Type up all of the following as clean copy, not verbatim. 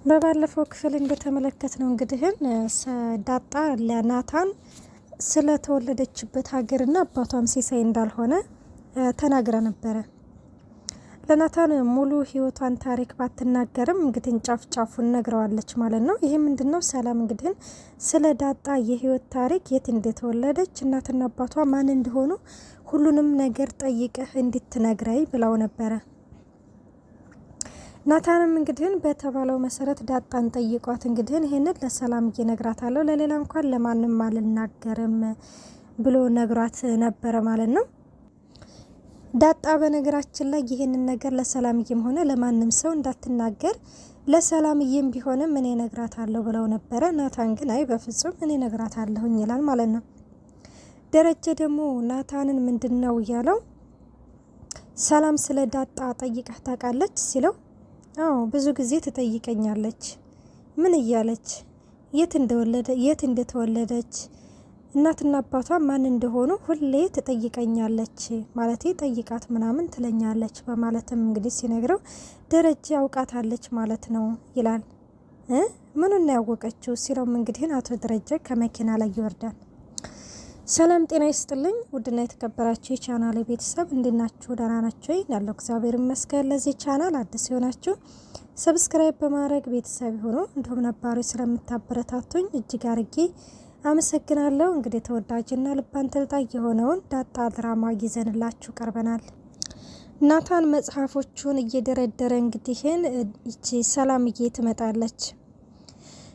በባለፈው ክፍል እንደተመለከትነው እንግዲህ ዳጣ ለናታን ስለተወለደችበት ሀገርና አባቷም ሲሳይ እንዳልሆነ ተናግራ ነበረ። ለናታን ሙሉ ህይወቷን ታሪክ ባትናገርም እንግዲህ ጫፍ ጫፉን ነግረዋለች ማለት ነው። ይሄ ምንድነው? ሰላም እንግዲህ ስለ ዳጣ የህይወት ታሪክ፣ የት እንደተወለደች፣ እናትና አባቷ ማን እንደሆኑ ሁሉንም ነገር ጠይቀህ እንድትነግረኝ ብለው ነበረ። ናታንም እንግዲህ በተባለው መሰረት ዳጣን ጠይቋት እንግዲህ ይሄንን ለሰላም እየነግራታለሁ ለሌላ እንኳን ለማንም አልናገርም ብሎ ነግሯት ነበረ ማለት ነው። ዳጣ በነገራችን ላይ ይሄንን ነገር ለሰላምዬም ሆነ ለማንም ሰው እንዳትናገር ለሰላምዬም ቢሆንም እኔ ነግራታለሁ ብለው ነበረ። ናታን ግን አይ በፍጹም እኔ ነግራታለሁኝ ይላል ማለት ነው። ደረጀ ደግሞ ናታንን ምንድነው እያለው ሰላም ስለ ዳጣ ጠይቀህ ታውቃለች ሲለው አዎ ብዙ ጊዜ ትጠይቀኛለች። ምን እያለች የት እንደተወለደች እናትና አባቷ ማን እንደሆኑ ሁሌ ትጠይቀኛለች፣ ማለቴ ጠይቃት ምናምን ትለኛለች በማለትም እንግዲህ ሲነግረው ደረጃ አውቃታለች ማለት ነው ይላል። ምኑን ያወቀችው ሲለውም እንግዲህ አቶ ደረጀ ከመኪና ላይ ይወርዳል። ሰላም ጤና ይስጥልኝ ውድና የተከበራችሁ የቻናሌ ቤተሰብ እንድናችሁ ደህና ናችሁ? ያለው እግዚአብሔር ይመስገን። ለዚህ ቻናል አዲስ የሆናችሁ ሰብስክራይብ በማድረግ ቤተሰብ ሆኖ እንዲሁም ነባሮች ስለምታበረታቱኝ እጅግ አርጌ አመሰግናለሁ። እንግዲህ ተወዳጅና ልብ አንጠልጣይ የሆነውን ዳጣ ድራማ ይዘንላችሁ ቀርበናል። ናታን መጽሐፎቹን እየደረደረ እንግዲህ እቺ ሰላምዬ ትመጣለች።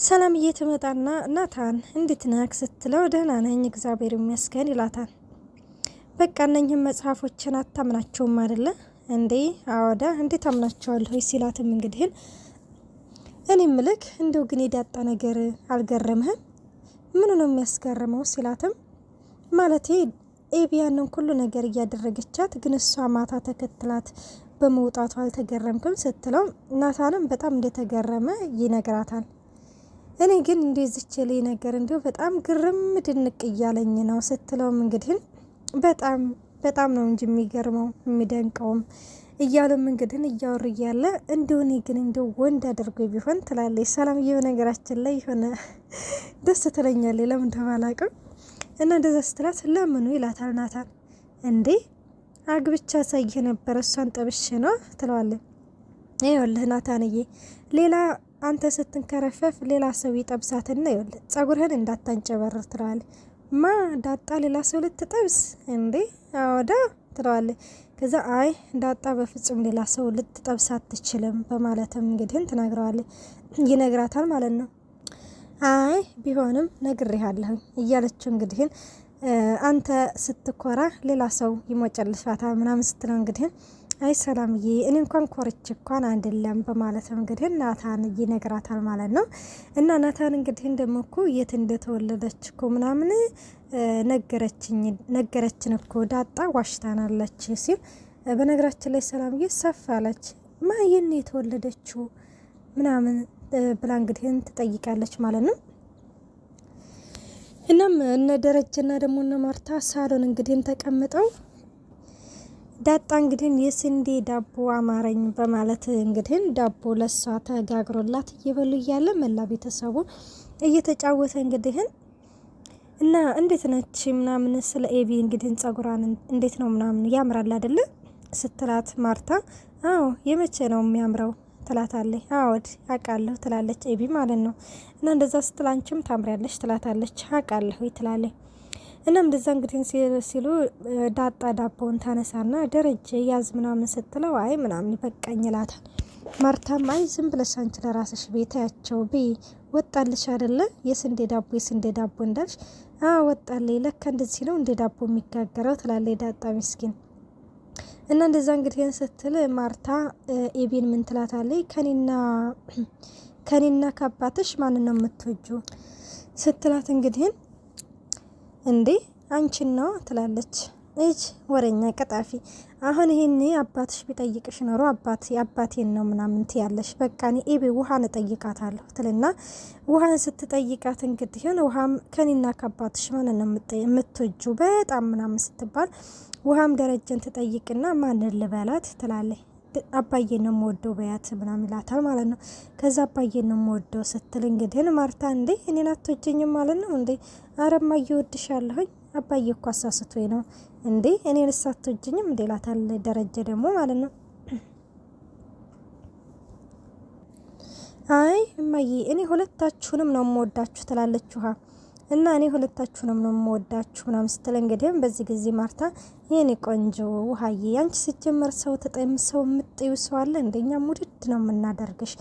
ሰላምዬ ትመጣና ናታን እንዴት ነህ ስትለው ደህና ነኝ እግዚአብሔር ይመስገን ይላታል። በቃ እነኝህም መጽሐፎችን አታምናቸውም አይደለ እንዴ? አወዳ እንዴት አምናቸዋለሁ ሲላትም እንግዲህ እኔ ምልክ እንደው ግን የዳጣ ነገር አልገረምህም? ምን ነው የሚያስገርመው ሲላትም ማለቴ ኤቢያንን ሁሉ ነገር እያደረገቻት ግን እሷ ማታ ተከትላት በመውጣቷ አልተገረምክም ስትለው ናታንም በጣም እንደተገረመ ይነግራታል። እኔ ግን እንደዚች ላይ ነገር እንደው በጣም ግርም ድንቅ እያለኝ ነው ስትለውም እንግዲህ በጣም ነው እንጂ የሚገርመው የሚደንቀውም እያሉም እንግዲህ እያወሩ እያለ እንደው እኔ ግን እንደው ወንድ አድርጎ ቢሆን ትላለች ሰላም። ነገራችን ላይ የሆነ ደስ ትለኛለች ለምን ተባላቀም እና እንደዛ ስትላት ለምኑ ይላታል ናታን። እንዴ አግብቻ ሳይህ ነበር እሷን ጠብሽ ነው ትለዋለች። ይኸውልህ ናታንዬ ሌላ አንተ ስትንከረፈፍ ሌላ ሰው ይጠብሳትና ይኸውልህ ጸጉርህን እንዳታንጨበርር ትለዋለች። ማ ዳጣ ሌላ ሰው ልትጠብስ እንዴ? አወዳ ትለዋለች። ከዛ አይ ዳጣ በፍጹም ሌላ ሰው ልትጠብስ አትችልም በማለትም እንግዲህ ትናግረዋለች። ይነግራታል ማለት ነው። አይ ቢሆንም ነግሬሃለሁ እያለችው እንግዲህ አንተ ስትኮራ ሌላ ሰው ይሞጨልሻታል ምናምን ስትለው እንግዲህ አይ ሰላምዬ እኔ እንኳን ኮርች እንኳን አይደለም በማለት እንግዲህ ናታን ይነግራታል ማለት ነው። እና ናታን እንግዲህ ደግሞ እኮ የት እንደተወለደች እኮ ምናምን ነገረችን እኮ ዳጣ ዋሽታናለች ሲል በነገራችን ላይ ሰላምዬ ሰፍ አለች። ማየን የተወለደችው ምናምን ብላ እንግዲህ ትጠይቃለች ማለት ነው። እናም እነ ደረጀና ደግሞ እነ ማርታ ሳሎን እንግዲህ ተቀምጠው ዳጣ እንግዲህ የስንዴ ዳቦ አማረኝ በማለት እንግዲህ ዳቦ ለሷ ተጋግሮላት እየበሉ እያለ መላ ቤተሰቡ እየተጫወተ እንግዲህ እና እንዴት ነች ምናምን ስለ ኤቢ እንግዲህ ጸጉሯን እንዴት ነው ምናምን ያምራል አይደለ ስትላት ማርታ አዎ የመቼ ነው የሚያምረው ትላታለች። አዎድ አውቃለሁ ትላለች ኤቢ ማለት ነው። እና እንደዛ ስትላንችም ታምሪያለሽ ትላታለች። አውቃለሁ ትላለች። እና እንደዛ እንግዲህ ሲሉ ዳጣ ዳቦውን ታነሳና ደረጀ ያዝ ምናምን ስትለው አይ ምናምን በቃኝ ይላታል። ማርታም አይ ዝም ብለሽ አንቺ ለራስሽ ቤት ያቸው ወጣልሽ አይደለ የስንዴ ዳቦ እንዳልሽ ወጣልኝ ለካ እንደዚህ ነው እንደ ዳቦ የሚጋገረው ትላለች ዳጣ ምስኪን። እና እንደዛ እንግዲህ ስትል ማርታ ኤቢን ምን ትላታለች? ከኔና ከአባትሽ ማን ነው የምትወጂው ስትላት እንግዲህ እንዴ አንቺን ነው ትላለች። እጅ ወረኛ ቀጣፊ አሁን ይሄኔ አባትሽ ቢጠይቅሽ ኖሮ አባቴን ነው ምናምን ትያለሽ። በቃ እኔ ኤቢ ውሃን እጠይቃታለሁ ትልና ውሃን ስትጠይቃት እንግዲህ ውሃም ከኔና ከአባትሽ ማን ነው የምትወጂው በጣም ምናምን ስትባል ውሃም ደረጀን ትጠይቅና ማንን ልበላት ትላለች። አባዬ ነው የምወደው በያት ምናምን ይላታል ማለት ነው። ከዛ አባዬ ነው የምወደው ስትል እንግዲህ ማርታ እንዴ እኔን አትወጂኝም ማለት ነው እንዴ? ኧረ እማዬ እወድሻለሁኝ አባዬ እኮ አሳስቶኝ ነው እንዴ እኔን አትወጂኝም እንዴ ይላታል ደረጀ ደግሞ ማለት ነው። አይ እማዬ እኔ ሁለታችሁንም ነው የምወዳችሁ ትላለች ውሃ እና እኔ ሁለታችሁንም ነው የምወዳችሁ ምናምን ስትል እንግዲህ በዚህ ጊዜ ማርታ የኔ ቆንጆ ውሃዬ አንቺ ሲጀመር ሰው ተጠም ሰው የምትዩ ሰው አለ እንደኛ ሙድድ ነው የምናደርግሽ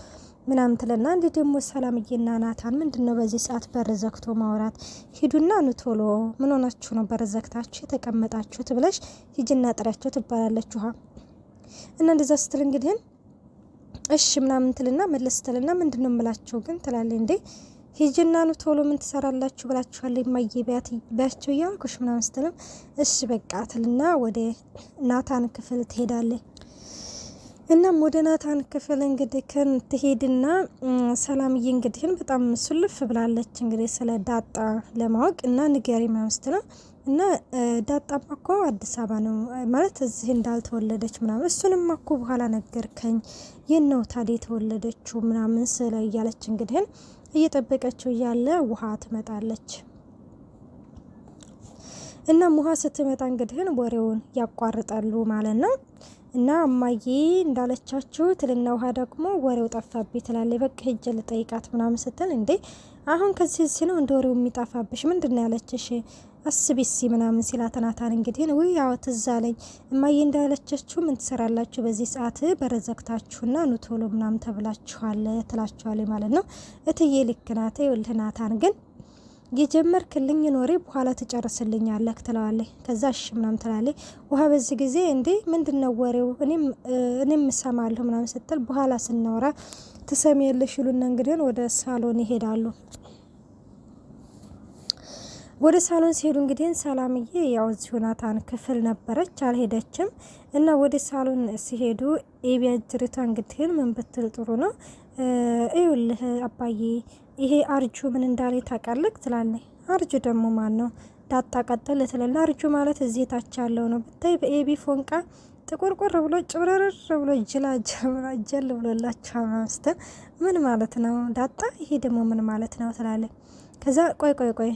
ምናምን ትለና እንዴ ደግሞ ሰላምዬና ናታን ምንድነው በዚህ ሰዓት በር ዘግቶ ማውራት? ሂዱና ኑ ቶሎ ምን ሆናችሁ ነው በር ዘግታችሁ የተቀመጣችሁት ብለሽ ሂጂና ጥሪያቸው ትባላለች ውሃ እና እንደዛ ስትል እንግዲህ እሺ ምናምን ትልና መለስ ትልና ምንድነው የምላችሁ ግን ትላለች እንዴ ሂጂና ኑ ቶሎ ምን ትሰራላችሁ ብላችኋል የማዬ ቢያቸው እያልኩሽ ምናምን ስትልም እሺ በቃ ትልና ወደ ናታን ክፍል ትሄዳለች። እናም ወደ ናታን ክፍል እንግዲህ ትሄድና ሰላምዬ እንግዲህ በጣም ሱልፍ ብላለች እንግዲህ ስለ ዳጣ ለማወቅ እና ንገሪ ምናምን ስትለው እና ዳጣማ እኮ አዲስ አበባ ነው ማለት እዚህ እንዳልተወለደች ምናምን እሱንም እኮ በኋላ ነገርከኝ የት ነው ታዲያ የተወለደችው ምናምን ስለ እያለች እንግዲህ እየጠበቀችው እያለ ውሃ ትመጣለች። እናም ውሃ ስትመጣ እንግዲህ ወሬውን ያቋርጣሉ ማለት ነው። እና እማዬ እንዳለቻችሁ ትልና ውሃ ደግሞ ወሬው ጠፋብኝ ትላለች። በቃ ሂጅ ልጠይቃት ምናምን ስትል እንዴ አሁን ከዚህ ነው እንደ ወሬው የሚጠፋብሽ ምንድነው ያለችሽ አስቢሲ ምናምን ሲላት ናታን እንግዲህ ወይ ያው ትዝ አለኝ እማዬ እንዳለቻችሁ ምን ትሰራላችሁ በዚህ ሰዓት በረዘግታችሁና ኑ ቶሎ ምናምን ተብላችኋል ትላችኋለች ማለት ነው። እትዬ ልክ ናት ይኸውልህ ናታን ግን የጀመርክልኝ ኖሬ በኋላ ትጨርስልኛለህ ትለዋለች። ከዛ እሺ ምናምን ትላለች ውሃ በዚህ ጊዜ እንዴ ምንድነው ወሬው እኔም እሰማለሁ ምናምን ስትል በኋላ ስናወራ ትሰሚያለሽ ይሉና እንግዲህ ወደ ሳሎን ይሄዳሉ። ወደ ሳሎን ሲሄዱ እንግዲህ ሰላምዬ ያው እዚሁ ናታን ክፍል ነበረች አልሄደችም። እና ወደ ሳሎን ሲሄዱ ኤቢያጅሪቷ እንግዲህ ምን ብትል ጥሩ ነው ይኸውልህ አባዬ ይሄ አርጁ ምን እንዳለ ታውቃለህ ትላለች። አርጁ ደግሞ ማን ነው? ዳጣ ቀጠል ትለና አርጁ ማለት እዚህ ታች ያለው ነው ብታይ በኤቢ ፎንቃ ጥቁርቁር ብሎ ጭብረር ብሎ ጀል ብሎላችኋል ማስተር ምን ማለት ነው ዳጣ ይሄ ደግሞ ምን ማለት ነው ትላለች። ከዛ ቆይ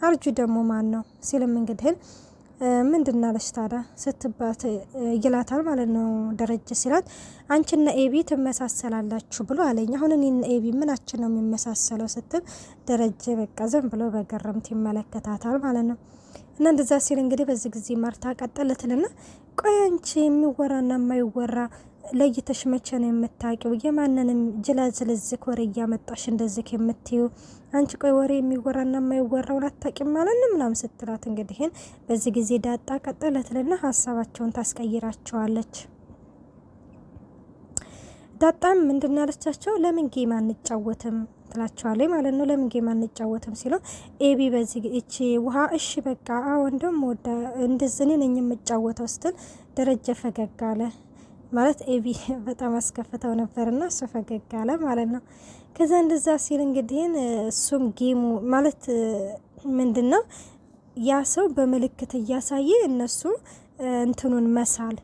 አርጁ ደግሞ ማን ነው ሲልም እንግዲህ ምንድናለሽ ታዲያ ስትባት ይላታል ማለት ነው ደረጀ ሲላት አንቺና ኤቢ ትመሳሰላላችሁ ብሎ አለኝ። አሁን እኔና ኤቢ ምናችን ነው የሚመሳሰለው ስትል ደረጀ በቃ ዝም ብሎ በገረምት ይመለከታታል ማለት ነው። እና እንደዛ ሲል እንግዲህ በዚህ ጊዜ ማርታ ቀጠለትልና ቆይ አንቺ የሚወራና የማይወራ ለይተሽ መቼ ነው የምታውቂው? የማንንም ጅላጅል እዚህ ወሬ እያመጣሽ እንደዚህ የምትዩ አንቺ ቆይ ወሬ የሚወራና የማይወራውን አታውቂም ማለት ነው ምናምን ስትላት እንግዲህ በዚህ ጊዜ ዳጣ ቀጠለትልና ሀሳባቸውን ታስቀይራቸዋለች። ዳጣም ምንድን ያለቻቸው ለምን ጌም አንጫወትም ትላቸዋለች ማለት ነው። ለምን ጌም አንጫወትም ሲለው ኤቢ በዚህ እቺ ውሃ እሺ በቃ ወንድም ወዳ እንደዚህ እኔ ነኝ የምጫወተው ስትል ደረጀ ፈገግ አለ ማለት ኤቢ በጣም አስከፍተው ነበርና እሱ ፈገግ አለ ማለት ነው። ከዛ እንደዛ ሲል እንግዲህ እሱም ጌሙ ማለት ምንድነው ያ ሰው በምልክት እያሳየ እነሱ እንትኑን መሳል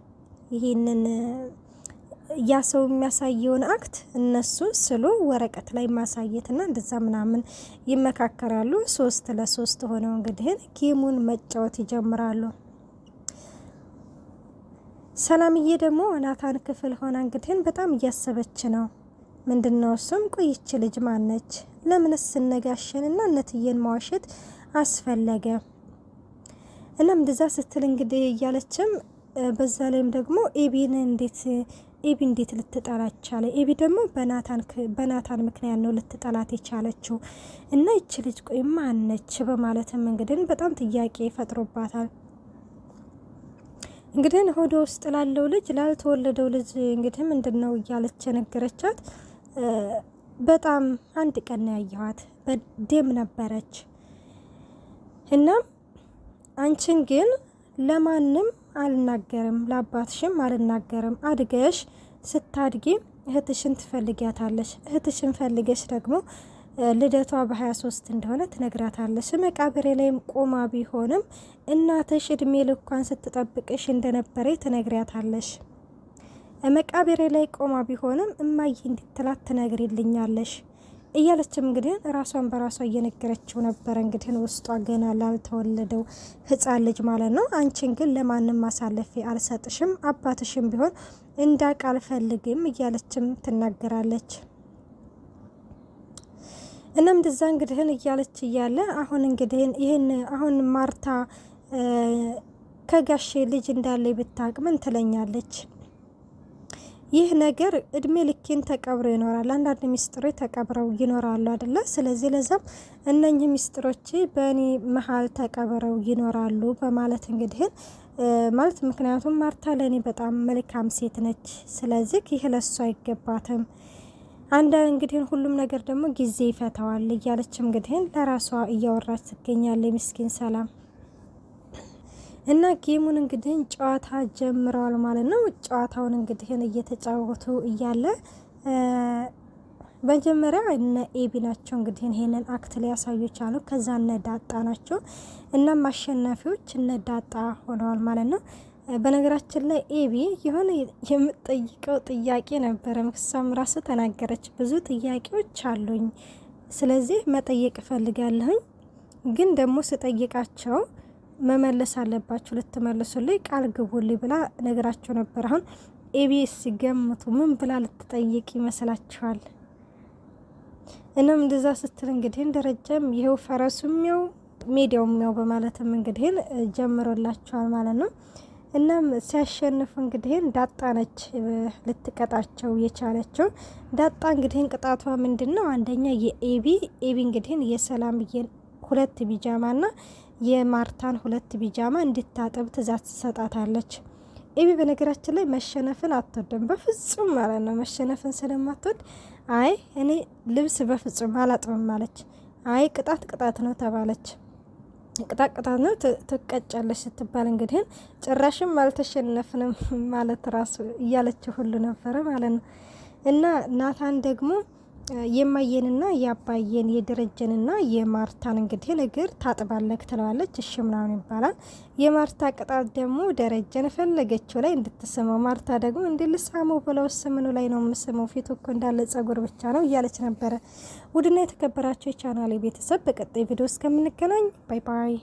ይሄንን ያ ሰው የሚያሳየውን አክት እነሱ ስሎ ወረቀት ላይ ማሳየትና እንደዛ ምናምን ይመካከራሉ። 3 ለ3 ሆነው እንግዲህ ጌሙን መጫወት ይጀምራሉ። ሰላምዬ ደግሞ ናታን ክፍል ሆና እንግዲህ በጣም እያሰበች ነው። ምንድነው እሱም ቆይች ልጅ ማነች? ለምንስ ስነጋሽንና እነትዬን ማዋሸት አስፈለገ? እናም እንደዛ ስትል እንግዲህ እያለችም በዛ ላይም ደግሞ ኤቢ እንዴት ልትጠላት ቻለ? ኤቢ ደግሞ በናታን ምክንያት ነው ልትጠላት የቻለችው እና ይች ልጅ ቆይ ማነች? በማለትም እንግዲህ በጣም ጥያቄ ፈጥሮባታል። እንግዲህ ሆዶ ውስጥ ላለው ልጅ ላልተወለደው ልጅ እንግዲህ ምንድነው እያለች ነገረቻት። በጣም አንድ ቀን ያየኋት በደም ነበረች እና አንቺን ግን ለማንም አልናገርም ለአባትሽም አልናገርም አድገሽ ስታድጊ እህትሽን ትፈልጊያታለሽ እህትሽን ፈልገሽ ደግሞ ልደቷ በ23 እንደሆነ ትነግራታለሽ መቃብሬ ላይም ቆማ ቢሆንም እናትሽ እድሜ ልኳን ስትጠብቅሽ እንደነበረ ትነግሪያታለሽ መቃብሬ ላይ ቆማ ቢሆንም እማዬ እንድትላት ትነግሪልኛለሽ እያለችም እንግዲህ ራሷን በራሷ እየነገረችው ነበር። እንግዲህ ውስጧ ገና ላልተወለደው ህፃን ልጅ ማለት ነው። አንቺን ግን ለማንም ማሳለፌ አልሰጥሽም፣ አባትሽም ቢሆን እንዳውቅ አልፈልግም እያለችም ትናገራለች። እናም እንደዛ እንግዲህ እያለች እያለ አሁን እንግዲህ ይህን አሁን ማርታ ከጋሼ ልጅ እንዳለ ብታውቅ ምን ትለኛለች? ይህ ነገር እድሜ ልኬን ተቀብሮ ይኖራል። አንዳንድ ሚስጥሮች ተቀብረው ይኖራሉ አይደለ? ስለዚህ ለዛም እነኚህ ሚስጥሮች በእኔ መሀል ተቀብረው ይኖራሉ በማለት እንግዲህ ማለት ምክንያቱም ማርታ ለእኔ በጣም መልካም ሴት ነች። ስለዚህ ይህ ለሷ አይገባትም። አንዳንድ እንግዲህ ሁሉም ነገር ደግሞ ጊዜ ይፈታዋል እያለችም እንግዲህ ለራሷ እያወራች ትገኛለች። ምስኪን ሰላም እና ጌሙን እንግዲህ ጨዋታ ጀምረዋል ማለት ነው። ጨዋታውን እንግዲህ እየተጫወቱ እያለ መጀመሪያ እነ ኤቢ ናቸው እንግዲህ ይሄንን አክት ሊያሳዩ ቻሉ። ከዛ እነ ዳጣ ናቸው እና አሸናፊዎች እነ ዳጣ ሆነዋል ማለት ነው። በነገራችን ላይ ኤቢ የሆነ የምትጠይቀው ጥያቄ ነበረ። ምክሳም ራሱ ተናገረች። ብዙ ጥያቄዎች አሉኝ፣ ስለዚህ መጠየቅ እፈልጋለሁኝ፣ ግን ደግሞ ስጠይቃቸው መመለስ አለባችሁ፣ ልትመልሱልኝ ቃል ግቡልኝ ብላ ነገራቸው ነበር። አሁን ኤቢ ሲገምቱ ምን ብላ ልትጠይቅ ይመስላችኋል? እናም እንደዛ ስትል እንግዲህ ደረጃም ይሄው ፈረሱም ያው ሜዲያውም ያው በማለትም እንግዲህ ጀምሮላቸዋል ማለት ነው። እናም ሲያሸንፉ እንግዲህ ዳጣ ነች ልትቀጣቸው የቻለችው። ዳጣ እንግዲህ ቅጣቷ ምንድነው? አንደኛ የኤቢ እንግዲህ የሰላምዬን 2 ቢጃማና የማርታን 2 ቢጃማ እንድታጠብ ትእዛዝ ትሰጣታለች። ኤቢ በነገራችን ላይ መሸነፍን አትወድም በፍጹም ማለት ነው። መሸነፍን ስለማትወድ አይ እኔ ልብስ በፍጹም አላጥብም አለች። አይ ቅጣት ነው ተባለች። ቅጣት ነው ትቀጫለች ስትባል እንግዲህ ጭራሽም አልተሸነፍንም ማለት ራሱ እያለች ሁሉ ነበረ ማለት ነው። እና ናታን ደግሞ የማየንና የአባየን የደረጀንና የማርታን እንግዲህ እግር ታጥባለክ ትለዋለች። እሺ ምናምን ይባላል። የማርታ ቅጣት ደግሞ ደረጀን ፈለገችው ላይ እንድትስመው፣ ማርታ ደግሞ እንድልሳመው ብለው ስምኑ ላይ ነው የምስመው፣ ፊቱ እኮ እንዳለ ጸጉር ብቻ ነው እያለች ነበረ። ውድና የተከበራቸው የቻናሌ ቤተሰብ በቀጣይ ቪዲዮ እስከምንገናኝ ባይ ባይ።